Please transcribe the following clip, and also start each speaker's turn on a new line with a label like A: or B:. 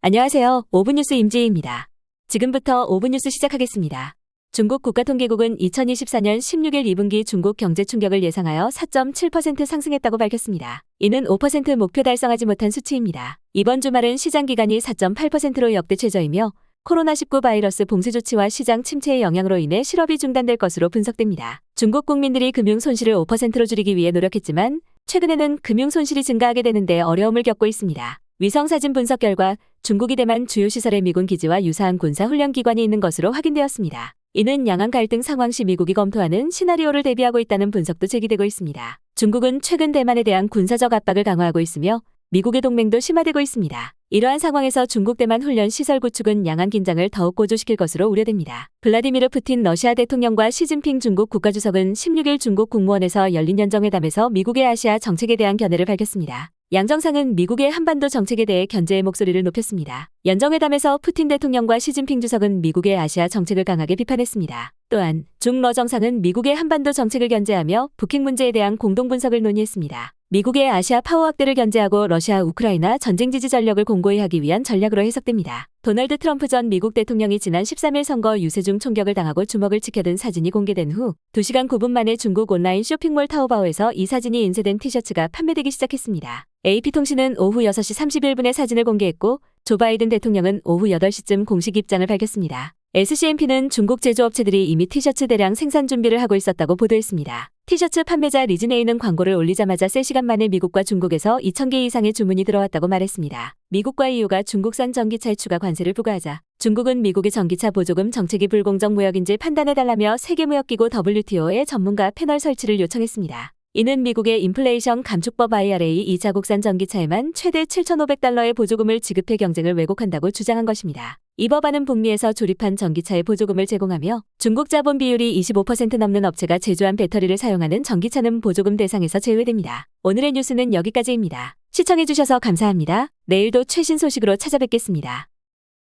A: 안녕하세요. 5분 뉴스 임지희입니다. 지금부터 5분 뉴스 시작하겠습니다. 중국 국가통계국은 2024년 16일 2분기 중국 경제 충격을 예상하여 4.7% 상승했다고 밝혔습니다. 이는 5% 목표 달성하지 못한 수치입니다. 이번 주말은 시장 기간이 4.8%로 역대 최저이며 코로나19 바이러스 봉쇄 조치와 시장 침체의 영향으로 인해 실업이 중단될 것으로 분석됩니다. 중국 국민들이 금융 손실을 5%로 줄이기 위해 노력했지만 최근에는 금융 손실이 증가하게 되는데 어려움을 겪고 있습니다. 위성사진 분석 결과 중국이 대만 주요 시설에 미군 기지와 유사한 군사 훈련 기관이 있는 것으로 확인되었습니다. 이는 양안 갈등 상황 시 미국이 검토하는 시나리오를 대비하고 있다는 분석도 제기되고 있습니다. 중국은 최근 대만에 대한 군사적 압박을 강화하고 있으며 미국의 동맹도 심화되고 있습니다. 이러한 상황에서 중국 대만 훈련 시설 구축은 양안 긴장을 더욱 고조시킬 것으로 우려됩니다. 블라디미르 푸틴 러시아 대통령과 시진핑 중국 국가주석은 16일 중국 국무원에서 열린 연정회담에서 미국의 아시아 정책에 대한 견해를 밝혔습니다. 양 정상은 미국의 한반도 정책에 대해 견제의 목소리를 높였습니다. 연정회담에서 푸틴 대통령과 시진핑 주석은 미국의 아시아 정책을 강하게 비판했습니다. 또한 중러 정상은 미국의 한반도 정책을 견제하며 북핵 문제에 대한 공동 분석을 논의했습니다. 미국의 아시아 파워 확대를 견제하고 러시아 우크라이나 전쟁 지지 전력을 공고히 하기 위한 전략으로 해석됩니다. 도널드 트럼프 전 미국 대통령이 지난 13일 선거 유세 중 총격을 당하고 주먹을 치켜든 사진이 공개된 후 2시간 9분 만에 중국 온라인 쇼핑몰 타오바오에서 이 사진이 인쇄된 티셔츠가 판매되기 시작했습니다. AP통신은 오후 6시 31분에 사진을 공개했고 조 바이든 대통령은 오후 8시쯤 공식 입장을 밝혔습니다. SCMP는 중국 제조업체들이 이미 티셔츠 대량 생산 준비를 하고 있었다고 보도했습니다. 티셔츠 판매자 리즈네이는 광고를 올리자마자 3시간 만에 미국과 중국에서 2,000개 이상의 주문이 들어왔다고 말했습니다. 미국과 EU가 중국산 전기차에 추가 관세를 부과하자 중국은 미국의 전기차 보조금 정책이 불공정 무역인지 판단해달라며 세계무역기구 WTO의 전문가 패널 설치를 요청했습니다. 이는 미국의 인플레이션 감축법 IRA 이 자국산 전기차에만 최대 7,500달러의 보조금을 지급해 경쟁을 왜곡한다고 주장한 것입니다. 이 법안은 북미에서 조립한 전기차에 보조금을 제공하며 중국 자본 비율이 25% 넘는 업체가 제조한 배터리를 사용하는 전기차는 보조금 대상에서 제외됩니다. 오늘의 뉴스는 여기까지입니다. 시청해주셔서 감사합니다. 내일도 최신 소식으로 찾아뵙겠습니다.